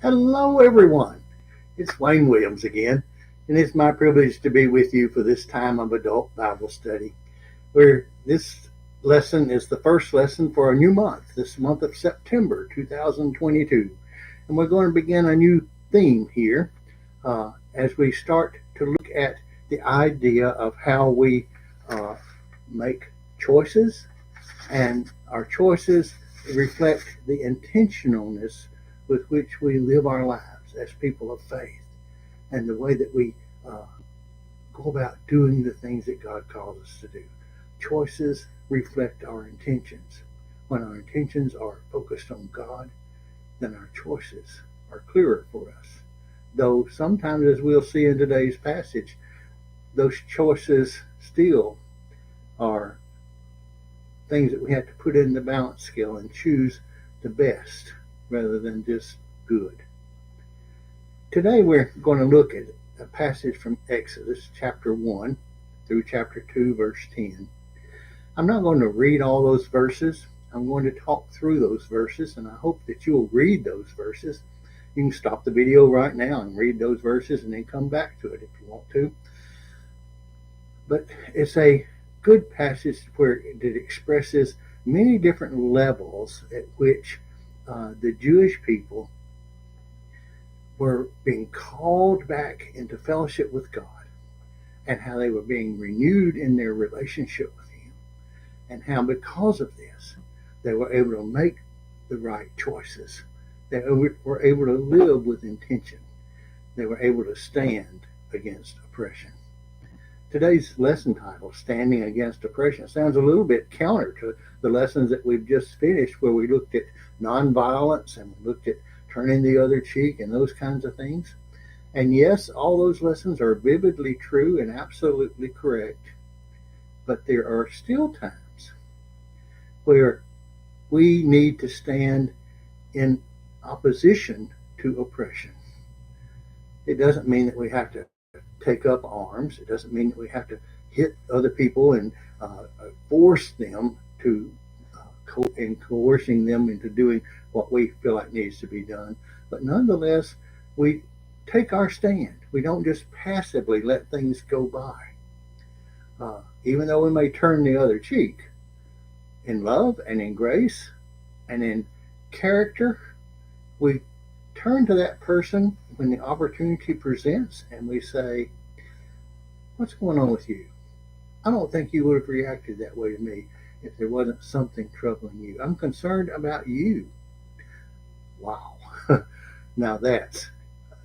Hello, everyone. It's Wayne Williams again, and it's my privilege to be with you for this time of adult Bible study, where this lesson is the first lesson for a new month, this month of September 2022. And we're going to begin a new theme here as we start to look at the idea of how we uh, make choices, and our choices reflect the intentionalness with which we live our lives as people of faith, and the way that we uh, go about doing the things that God calls us to do. Choices reflect our intentions. When our intentions are focused on God, then our choices are clearer for us. Though sometimes, as we'll see in today's passage, those choices still are things that we have to put in the balance scale and choose the best rather than just good. Today we're going to look at a passage from Exodus chapter 1 through chapter 2 verse 10. I'm not going to read all those verses. I'm going to talk through those verses, and I hope that you'll read those verses. You can stop the video right now and read those verses and then come back to it if you want to. But it's a good passage where it expresses many different levels at which the Jewish people were being called back into fellowship with God, and how they were being renewed in their relationship with Him, and how because of this they were able to make the right choices. They were able to live with intention. They were able to stand against oppression. Today's lesson title, Standing Against Oppression, sounds a little bit counter to the lessons that we've just finished, where we looked at nonviolence and we looked at turning the other cheek and those kinds of things. And yes, all those lessons are vividly true and absolutely correct, but there are still times where we need to stand in opposition to oppression. It doesn't mean that we have to take up arms. It doesn't mean that we have to hit other people and force them to coercing them into doing what we feel like needs to be done. But nonetheless, we take our stand. We don't just passively let things go by. Even though we may turn the other cheek, in love and in grace and in character, we turn to that person when the opportunity presents and we say, "What's going on with you? I don't think you would have reacted that way to me if there wasn't something troubling you. I'm concerned about you." Wow. Now that's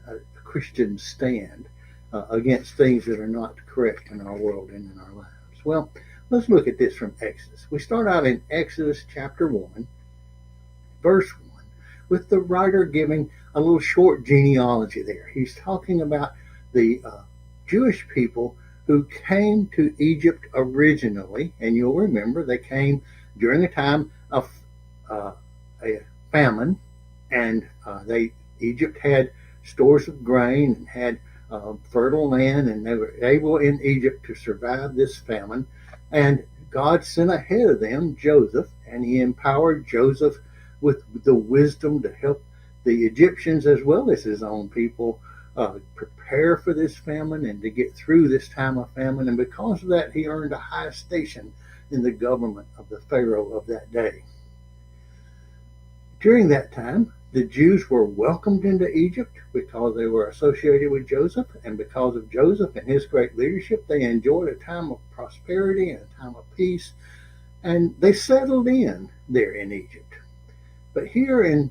a Christian stand against things that are not correct in our world and in our lives. Well, let's look at this from Exodus. We start out in Exodus chapter 1, verse 1, with the writer giving a little short genealogy there. He's talking about the Jewish people who came to Egypt originally, and you'll remember they came during a time of a famine, and Egypt had stores of grain and had fertile land, and they were able in Egypt to survive this famine. And God sent ahead of them Joseph, and He empowered Joseph with the wisdom to help the Egyptians as well as His own people prepare for this famine and to get through this time of famine. And because of that, he earned a high station in the government of the Pharaoh of that day. During that time, the Jews were welcomed into Egypt because they were associated with Joseph, and because of Joseph and his great leadership, they enjoyed a time of prosperity and a time of peace, and they settled in there in Egypt. But here in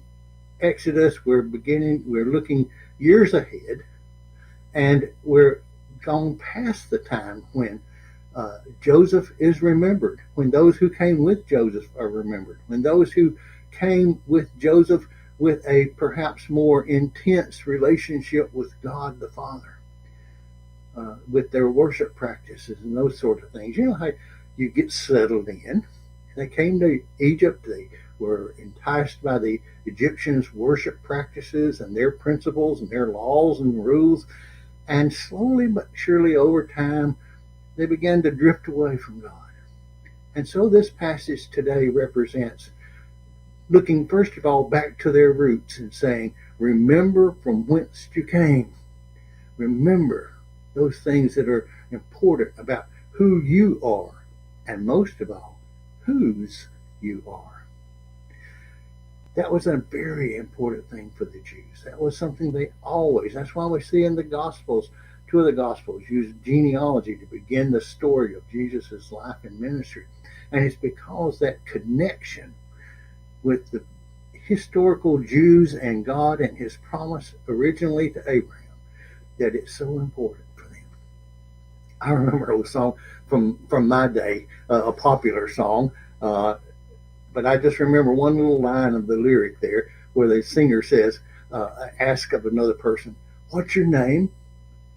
Exodus, we're looking years ahead, and we're gone past the time when Joseph is remembered, when those who came with Joseph are remembered, when those who came with Joseph with a perhaps more intense relationship with God the Father, with their worship practices and those sort of things. You know how you get settled in. They came to Egypt. They were enticed by the Egyptians' worship practices and their principles and their laws and rules. And slowly but surely over time, they began to drift away from God. And so this passage today represents looking first of all back to their roots and saying, remember from whence you came. Remember those things that are important about who you are, and most of all, whose you are. That was a very important thing for the Jews. That was something they always, that's why we see in the Gospels, two of the Gospels use genealogy to begin the story of Jesus' life and ministry. And it's because that connection with the historical Jews and God and his promise originally to Abraham that it's so important for them. I remember a song from my day, a popular song, but I just remember one little line of the lyric there where the singer says, ask of another person, what's your name?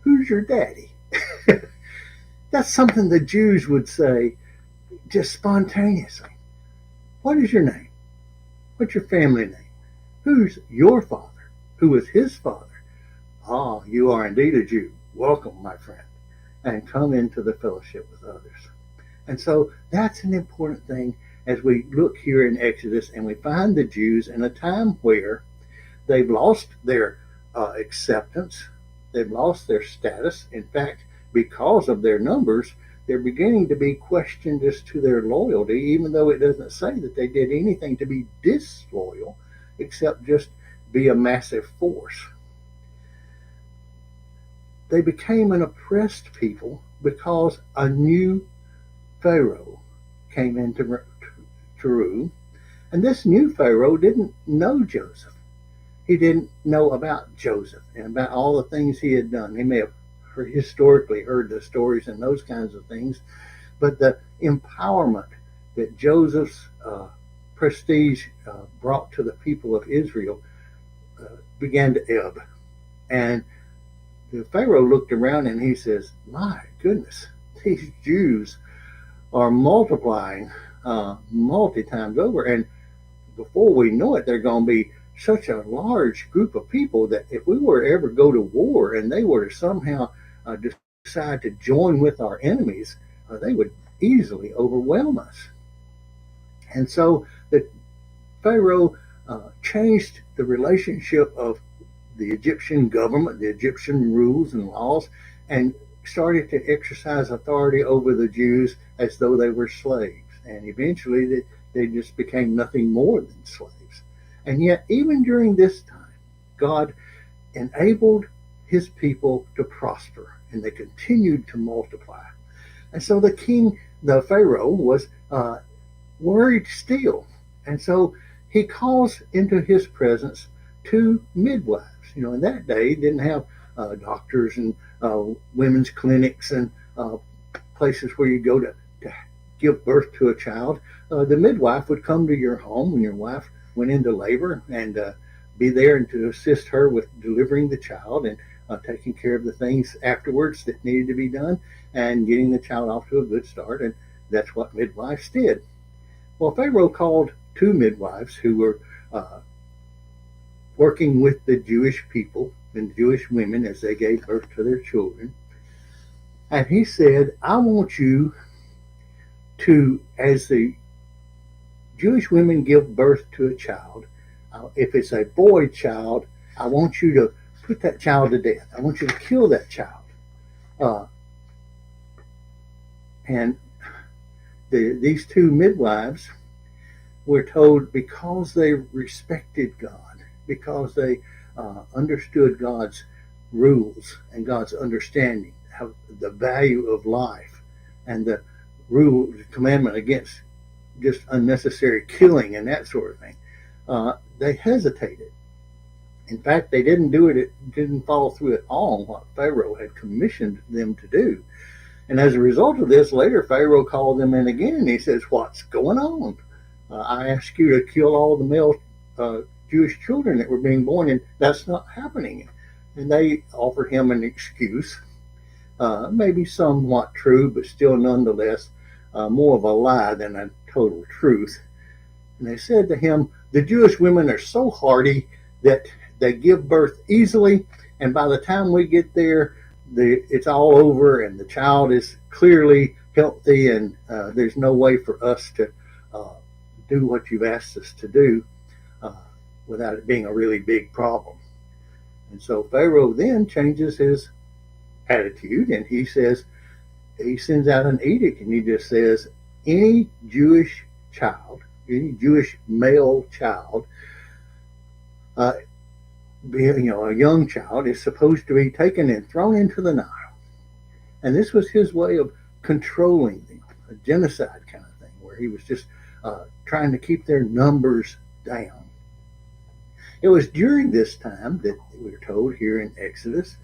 Who's your daddy? That's something the Jews would say just spontaneously. What is your name? What's your family name? Who's your father? Who is his father? Ah, you are indeed a Jew. Welcome, my friend, and come into the fellowship with others. And so that's an important thing as we look here in Exodus and we find the Jews in a time where they've lost their acceptance, they've lost their status. In fact, because of their numbers, they're beginning to be questioned as to their loyalty, even though it doesn't say that they did anything to be disloyal except just be a massive force. They became an oppressed people because a new Pharaoh came into rule, and this new Pharaoh didn't know Joseph. He didn't know about Joseph and about all the things he had done. He may have historically heard the stories and those kinds of things, but the empowerment that Joseph's prestige brought to the people of Israel began to ebb. And the Pharaoh looked around and he says, my goodness, these Jews are multiplying multi times over. And before we know it, they're going to be such a large group of people that if we were to ever go to war and they were to somehow decide to join with our enemies, they would easily overwhelm us. And so the Pharaoh changed the relationship of the Egyptian government, the Egyptian rules and laws, and started to exercise authority over the Jews as though they were slaves. And eventually they just became nothing more than slaves. And yet, even during this time, God enabled his people to prosper, and they continued to multiply. And so the Pharaoh, was worried still. And so he calls into his presence two midwives. You know, in that day, didn't have doctors and women's clinics and places where you go to give birth to a child. The midwife would come to your home when your wife went into labor and be there and to assist her with delivering the child and taking care of the things afterwards that needed to be done and getting the child off to a good start. And that's what midwives did. Well, Pharaoh called two midwives who were working with the Jewish people and Jewish women as they gave birth to their children. And he said, I want you to, as the Jewish women give birth to a child, if it's a boy child, I want you to put that child to death. I want you to kill that child. And these two midwives were told, because they respected God, because they understood God's rules and God's understanding, how the value of life and the commandment against just unnecessary killing and that sort of thing, they hesitated. In fact, they didn't do it. It didn't follow through at all on what Pharaoh had commissioned them to do. And as a result of this, later Pharaoh called them in again and he says, what's going on? I asked you to kill all the male Jewish children that were being born, and that's not happening. And they offered him an excuse, maybe somewhat true, but still nonetheless more of a lie than a total truth. And they said to him, the Jewish women are so hardy that they give birth easily, and by the time we get there, it's all over and the child is clearly healthy, and there's no way for us to do what you've asked us to do. without it being a really big problem. And so Pharaoh then changes his attitude, and he sends out an edict, and he just says, any Jewish child, any Jewish male child, uh, a young child, is supposed to be taken and thrown into the Nile. And this was his way of controlling them, a genocide kind of thing, where he was just trying to keep their numbers down. It was during this time that we're told here in Exodus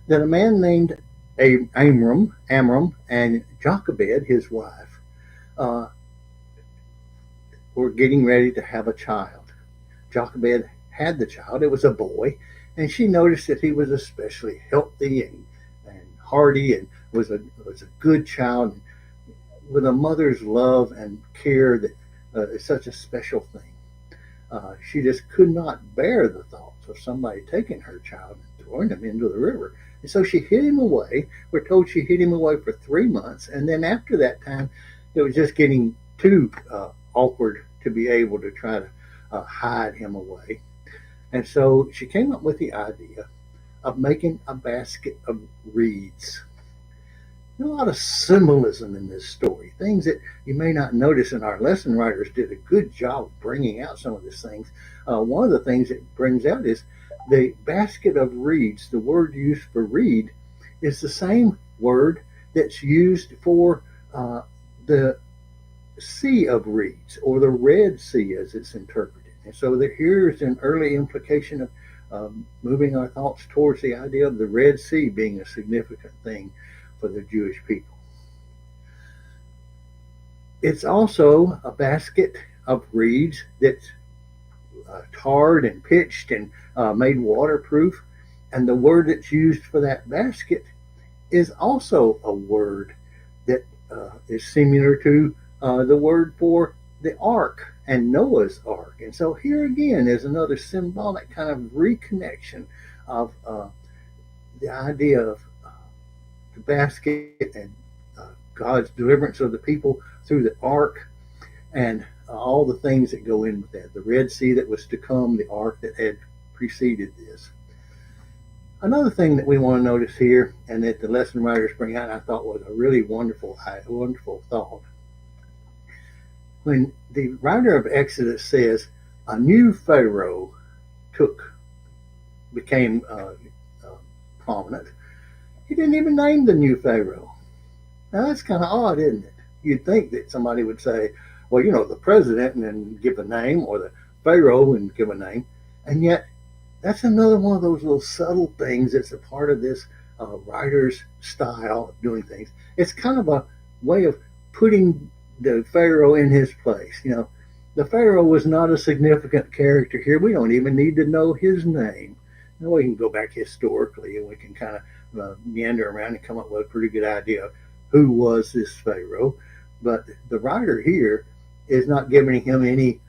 that a man named Amram and Jochebed, his wife, were getting ready to have a child. Jochebed had the child. It was a boy, and she noticed that he was especially healthy and hardy, and was a good child with a mother's love and care that is such a special thing. She just could not bear the thoughts of somebody taking her child and throwing him into the river. And so she hid him away. We're told she hid him away for 3 months. And then after that time, it was just getting too awkward to be able to try to hide him away. And so she came up with the idea of making a basket of reeds. There's a lot of symbolism in this story, things that you may not notice, and our lesson writers did a good job of bringing out some of these things. One of the things it brings out is the basket of reeds. The word used for reed is the same word that's used for the Sea of Reeds, or the Red Sea as it's interpreted. And so here's an early implication of moving our thoughts towards the idea of the Red Sea being a significant thing for the Jewish people. It's also a basket of reeds that's tarred and pitched and made waterproof. And the word that's used for that basket is also a word that is similar to the word for the ark and Noah's ark. And so here again is another symbolic kind of reconnection of the idea of the basket and God's deliverance of the people through the ark, and all the things that go in with that. The Red Sea that was to come, the ark that had preceded this. Another thing that we want to notice here, and that the lesson writers bring out, I thought was a really wonderful thought. When the writer of Exodus says a new Pharaoh became prominent, he didn't even name the new Pharaoh. Now that's kind of odd, isn't it? You'd think that somebody would say, well, the president, and then give a name, or the Pharaoh and give a name. And yet that's another one of those little subtle things that's a part of this writer's style of doing things. It's kind of a way of putting the Pharaoh in his place. The Pharaoh was not a significant character here. We don't even need to know his name. Now we can go back historically, and we can kind of meander around and come up with a pretty good idea of who was this Pharaoh. But the writer here is not giving him any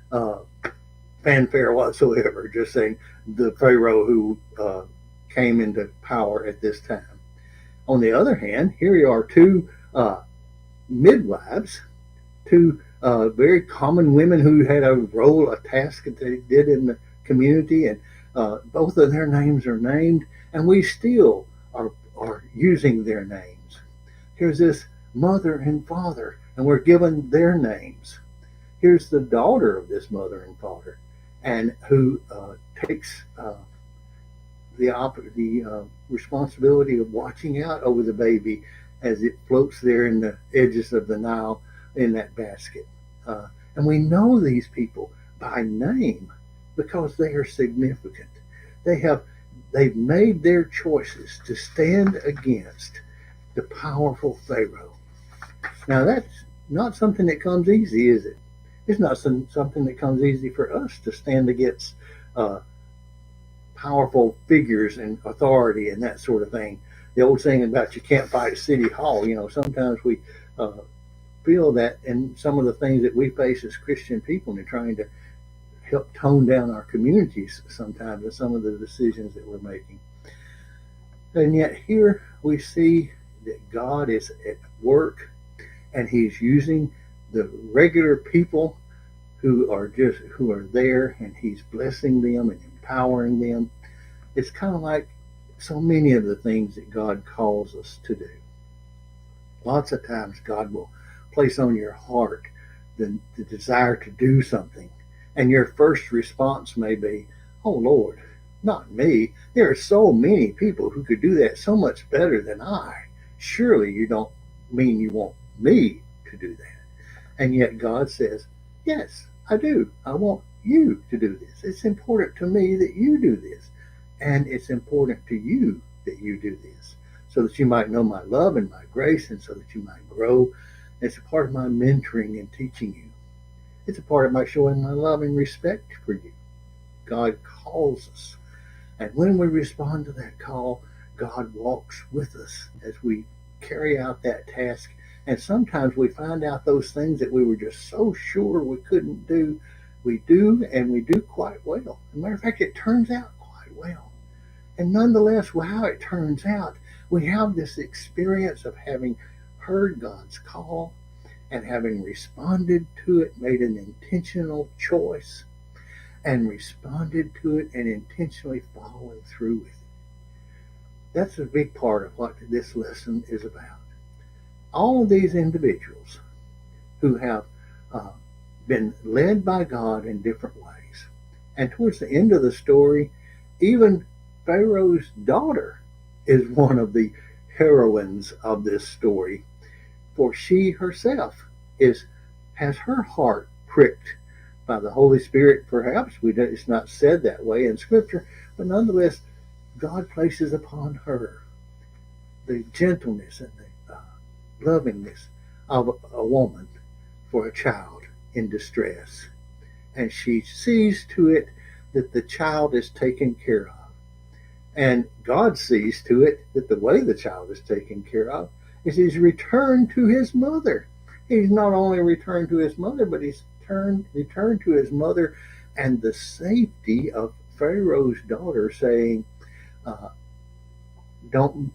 fanfare whatsoever, just saying the Pharaoh who came into power at this time. On the other hand, here are two midwives, two very common women who had a task that they did in the community, and both of their names are named, and we still are using their names. Here's this mother and father, and we're given their names. Here's the daughter of this mother and father, and who takes the responsibility of watching out over the baby as it floats there in the edges of the Nile in that basket. And we know these people by name because they are significant. They've made their choices to stand against the powerful Pharaoh. Now that's not something that comes easy, is it? It's not something that comes easy for us to stand against powerful figures and authority and that sort of thing. The old saying about you can't fight a city hall, sometimes we feel that in some of the things that we face as Christian people and trying to help tone down our communities sometimes in some of the decisions that we're making. And yet here we see that God is at work, and he's using the regular people who are there, and he's blessing them and empowering them. It's kind of like so many of the things that God calls us to do. Lots of times God will place on your heart the desire to do something, and your first response may be, "Oh Lord, not me. There are so many people who could do that so much better than I. Surely you don't mean you want me to do that." And yet God says, "Yes, I do. I want you to do this. It's important to me that you do this. And it's important to you that you do this, so that you might know my love and my grace, and so that you might grow. It's a part of my mentoring and teaching you. It's a part of my showing my love and respect for you." God calls us. And when we respond to that call, God walks with us as we carry out that task. And sometimes we find out those things that we were just so sure we couldn't do. We do, and we do quite well. As a matter of fact, it turns out quite well. And nonetheless, how it turns out, we have this experience of having heard God's call and having responded to it, made an intentional choice, and responded to it and intentionally following through with it. That's a big part of what this lesson is about. All of these individuals who have been led by God in different ways. And towards the end of the story, even Pharaoh's daughter is one of the heroines of this story, for she herself has her heart pricked by the Holy Spirit. Perhaps it's not said that way in Scripture, but nonetheless, God places upon her the gentleness and the lovingness of a woman for a child in distress. And she sees to it that the child is taken care of. And God sees to it that the way the child is taken care of is he's returned to his mother. He's not only returned to his mother, but he's returned to his mother and the safety of Pharaoh's daughter, saying, don't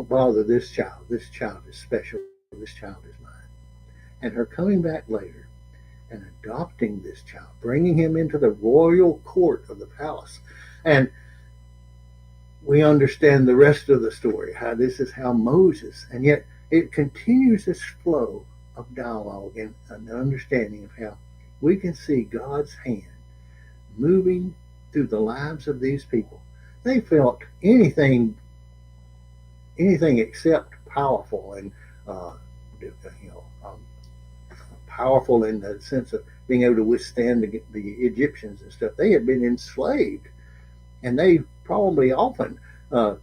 bother this child. This child is special. This child is mine. And her coming back later and adopting this child, bringing him into the royal court of the palace. And we understand the rest of the story, how this is how Moses, and yet it continues this flow of dialogue and an understanding of how we can see God's hand moving through the lives of these people. They felt anything except powerful, and powerful in the sense of being able to withstand the Egyptians and stuff. They had been enslaved, and they probably often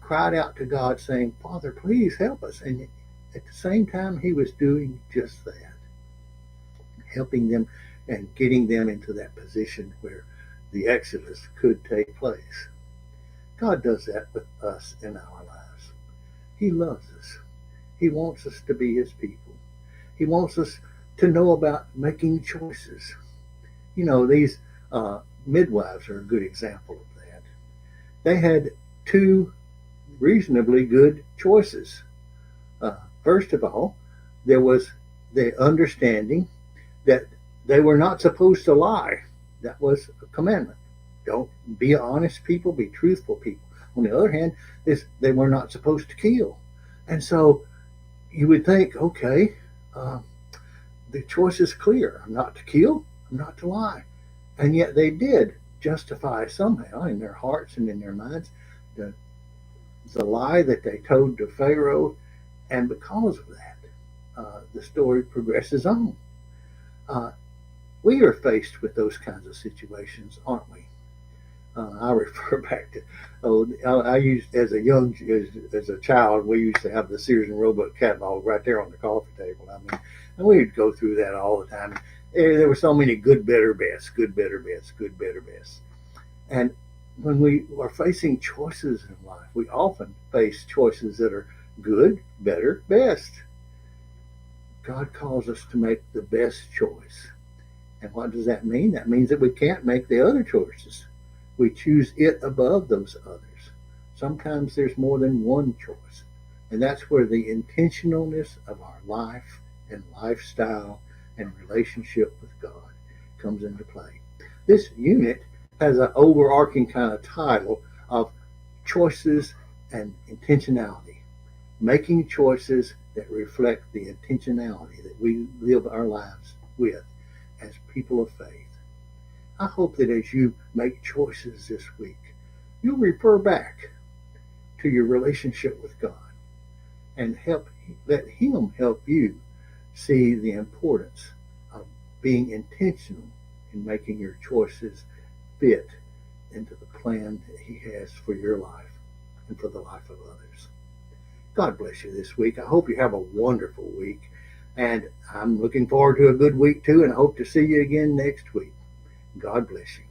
cried out to God saying, "Father, please help us." And at the same time, he was doing just that, helping them and getting them into that position where the Exodus could take place. God does that with us in our lives. He loves us. He wants us to be his people. He wants us to know about making choices. These midwives are a good example of that. They had two reasonably good choices. First of all, there was the understanding that they were not supposed to lie. That was a commandment. Don't be honest people, be truthful people. On the other hand, they were not supposed to kill. And so you would think, okay, the choice is clear. I'm not to kill, I'm not to lie. And yet they did justify somehow in their hearts and in their minds the lie that they told to Pharaoh. And because of that, the story progresses on. We are faced with those kinds of situations, aren't we? I refer back to, I used as a child, we used to have the Sears and Roebuck catalog right there on the coffee table. And we'd go through that all the time. There were so many good, better, best, good, better, best, good, better, best. And when we are facing choices in life, we often face choices that are good, better, best. God calls us to make the best choice. And what does that mean? That means that we can't make the other choices. We choose it above those others. Sometimes there's more than one choice. And that's where the intentionalness of our life and lifestyle and relationship with God comes into play. This unit has an overarching kind of title of choices and intentionality, making choices that reflect the intentionality that we live our lives with as people of faith. I hope that as you make choices this week, you'll refer back to your relationship with God and let Him help you see the importance of being intentional in making your choices fit into the plan that He has for your life and for the life of others. God bless you this week. I hope you have a wonderful week. And I'm looking forward to a good week too, and I hope to see you again next week. God bless you.